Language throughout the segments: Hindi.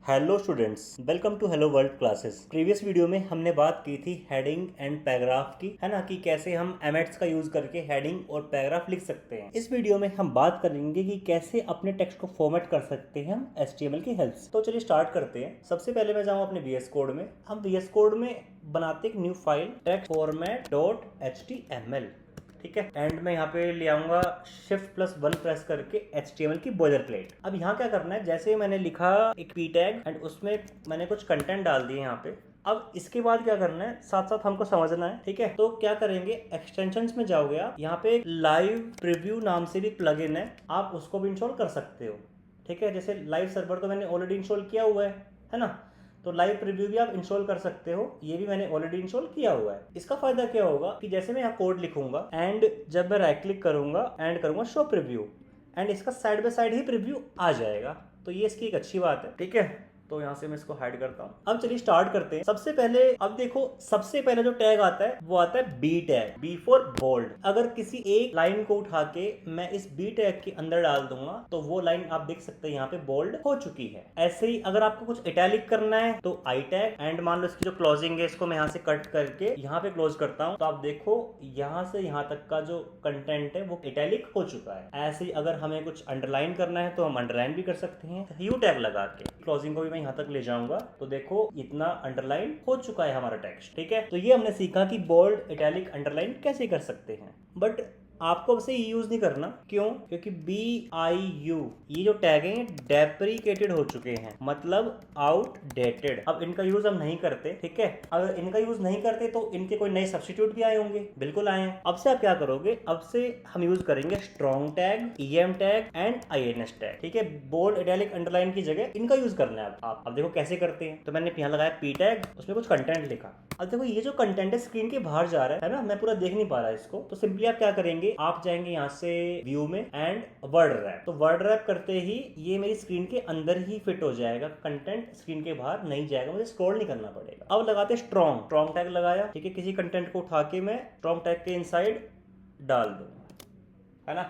Hello students, welcome to hello world classes. Previous video में हमने बात की थी हेडिंग एंड पैराग्राफ की, है ना, कि कैसे हम एमएट्स का यूज करके हेडिंग और पैराग्राफ लिख सकते हैं। इस वीडियो में हम बात करेंगे कि कैसे अपने टेक्स्ट को फॉर्मेट कर सकते हैं हम एचटीएमएल की हेल्प से। तो चलिए स्टार्ट करते हैं। सबसे पहले मैं जाऊँ अपने वीएस कोड में। हम वीएस कोड में बनाते एक new file text format dot HTML. ठीक है, एंड में यहाँ पे ले आऊंगा Shift+1 प्रेस करके HTML की बॉयलर प्लेट। अब यहाँ क्या करना है, जैसे मैंने लिखा एक पी टैग एंड उसमें मैंने कुछ कंटेंट डाल दिए यहाँ पे। अब इसके बाद क्या करना है, साथ साथ हमको समझना है। ठीक है, तो क्या करेंगे, एक्सटेंशंस में जाओगे आप, यहाँ पे एक लाइव प्रीव्यू नाम से भी प्लगइन है, आप उसको भी इंस्टॉल कर सकते हो। ठीक है, जैसे लाइव सर्वर तो मैंने ऑलरेडी इंस्टॉल किया हुआ है ना, तो लाइव प्रीव्यू भी आप इंस्टॉल कर सकते हो, ये भी मैंने ऑलरेडी इंस्टॉल किया हुआ है। इसका फायदा क्या होगा कि जैसे मैं यहाँ कोड लिखूंगा एंड जब मैं राइट क्लिक करूंगा एंड करूंगा शो प्रीव्यू एंड इसका साइड बाय साइड ही प्रीव्यू आ जाएगा, तो ये इसकी एक अच्छी बात है। ठीक है, तो यहाँ से मैं इसको हाइड करता हूँ। अब चलिए स्टार्ट करते हैं। सबसे पहले अब देखो, सबसे पहले जो टैग आता है वो आता है B tag, B for bold. अगर किसी एक लाइन को उठा के मैं इस बी टैग के अंदर डाल दूंगा तो वो लाइन आप देख सकते हैं यहाँ पे बोल्ड हो चुकी है। ऐसे ही अगर आपको कुछ इटैलिक करना है तो आई टैग एंड मान लो इसकी जो क्लोजिंग है इसको मैं यहाँ से कट करके यहाँ पे क्लोज करता हूँ, तो आप देखो यहाँ से यहाँ तक का जो कंटेंट है वो इटैलिक हो चुका है। ऐसे ही अगर हमें कुछ अंडरलाइन करना है तो हम अंडरलाइन भी कर सकते हैं यू टैग लगा के। क्लोजिंग को भी मैं यहाँ तक ले जाऊंगा तो देखो इतना अंडरलाइन हो चुका है हमारा टेक्स्ट। ठीक है, तो ये हमने सीखा कि बोल्ड इटैलिक अंडरलाइन कैसे कर सकते हैं, बट आपको वैसे यूज नहीं करना। क्यों? क्योंकि BIU ये जो टैग हैं डेप्रिकेटेड हो चुके हैं, मतलब आउटडेटेड। अब इनका यूज हम नहीं करते। ठीक है, अगर इनका यूज नहीं करते तो इनके कोई नए सब्स्टिट्यूट भी आए होंगे, बिल्कुल आए हैं। अब से आप क्या करोगे, अब से हम यूज करेंगे strong tag, EM tag and INS tag. ठीक है, बोल्ड इटैलिक अंडरलाइन की जगह इनका यूज करना है। आप अब देखो कैसे करते हैं। तो मैंने यहाँ लगाया पी टैग, उसमें कुछ कंटेंट लिखा। अब देखो ये जो कंटेंट है स्क्रीन के बाहर जा रहा है ना, मैं पूरा देख नहीं पा रहा इसको। तो सिंपली आप क्या करेंगे, आप जाएंगे यहाँ से व्यू में एंड वर्ड रैप। तो वर्ड रैप करते ही ये मेरी स्क्रीन के अंदर ही फिट हो जाएगा, कंटेंट स्क्रीन के बाहर नहीं जाएगा, मुझे स्क्रॉल नहीं करना पड़ेगा। अब लगाते स्ट्रॉन्ग टैग लगाया। ठीक है, किसी कंटेंट को उठा के मैं स्ट्रॉन्ग टैग के इनसाइड डाल दूंगा, है ना,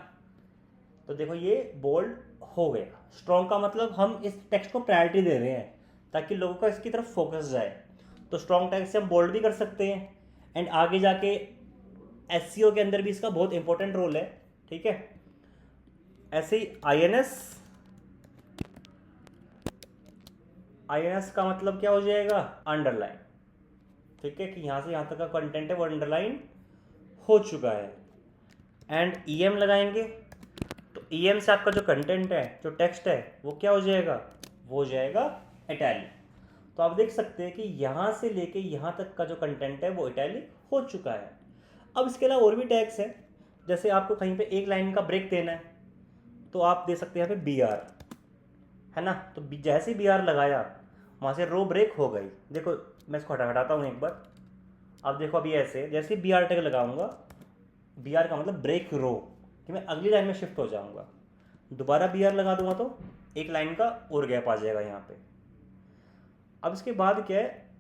तो देखो ये बोल्ड हो गया। स्ट्रॉन्ग का मतलब हम इस टेक्स्ट को प्रायोरिटी दे रहे हैं ताकि लोगों का इसकी तरफ फोकस जाए। तो स्ट्रॉन्ग टैग से हम बोल्ड भी कर सकते हैं एंड आगे जाके SEO के अंदर भी इसका बहुत इंपॉर्टेंट रोल है। ठीक है, ऐसे ही INS का मतलब क्या हो जाएगा, अंडरलाइन। ठीक है, कि यहाँ से यहाँ तक का कंटेंट है वो अंडरलाइन हो चुका है। एंड EM लगाएंगे तो EM से आपका जो कंटेंट है, जो टेक्स्ट है, वो क्या हो जाएगा, वो हो जाएगा इटैलिक। तो आप देख सकते हैं कि यहाँ से लेके यहाँ तक का जो कंटेंट है वो इटैलिक हो चुका है। अब इसके अलावा और भी टैग्स हैं, जैसे आपको कहीं पे एक लाइन का ब्रेक देना है तो आप दे सकते हैं यहाँ पे BR, है ना। तो जैसे ही BR लगाया वहाँ से रो ब्रेक हो गई। देखो मैं इसको हटाता हूँ एक बार। अब देखो अभी ऐसे जैसे BR टैग लगाऊंगा, BR का मतलब ब्रेक रो, कि मैं अगली लाइन में शिफ्ट हो जाऊंगा। दोबारा BR लगा दूंगा तो एक लाइन का और गैप आ जाएगा यहाँ पे। अब इसके बाद क्या है,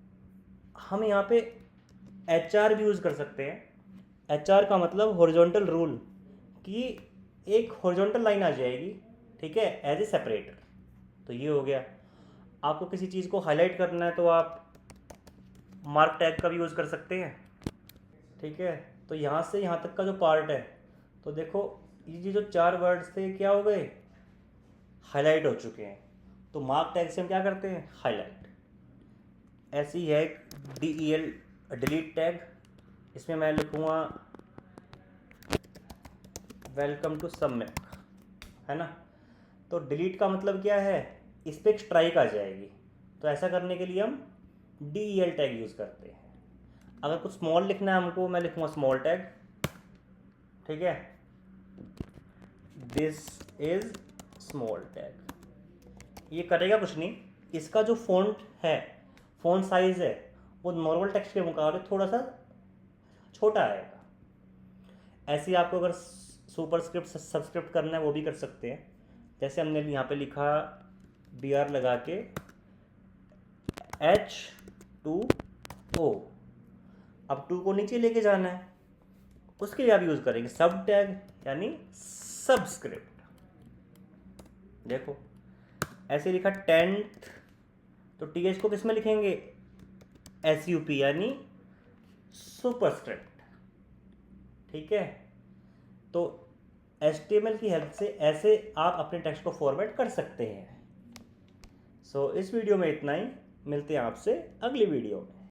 हम यहाँ पे HR भी यूज़ कर सकते हैं। HR का मतलब हॉरिजॉन्टल रूल, कि एक हॉरिजॉन्टल लाइन आ जाएगी, ठीक है, एज ए सेपरेटर। तो ये हो गया। आपको किसी चीज़ को हाईलाइट करना है तो आप मार्क टैग का भी यूज़ कर सकते हैं। ठीक है, तो यहाँ से यहाँ तक का जो पार्ट है, तो देखो ये जो 4 वर्ड्स थे क्या हो गए, हाईलाइट हो चुके हैं। तो मार्क टैग से हम क्या करते हैं, हाईलाइट। ऐसी ही है एक DEL डिलीट टैग, इसमें मैं लिखूँगा वेलकम टू सबमिट, है ना। तो डिलीट का मतलब क्या है, इस पर एक स्ट्राइक आ जाएगी। तो ऐसा करने के लिए हम DEL टैग यूज़ करते हैं। अगर कुछ स्मॉल लिखना है हमको, मैं लिखूँगा स्मॉल टैग। ठीक है, दिस इज स्मॉल टैग। ये करेगा कुछ नहीं, इसका जो फ़ॉन्ट है, फ़ॉन्ट साइज़ है, वो नॉर्मल टेक्स्ट के मुकाबले थोड़ा सा छोटा आएगा। ऐसे ही आपको अगर सुपरस्क्रिप्ट सबस्क्रिप्ट करना है वो भी कर सकते हैं। जैसे हमने यहाँ पे लिखा BR लगा के H2O, अब 2 को नीचे लेके जाना है, उसके लिए आप यूज़ करेंगे सब टैग यानी सबस्क्रिप्ट। देखो ऐसे लिखा 10th तो TH को किस में लिखेंगे, SUP यानी सुपरस्क्रिप्ट। ठीक है, तो HTML की हेल्प से ऐसे आप अपने टेक्स्ट को फॉर्मेट कर सकते हैं। सो इस वीडियो में इतना ही, मिलते हैं आपसे अगली वीडियो में।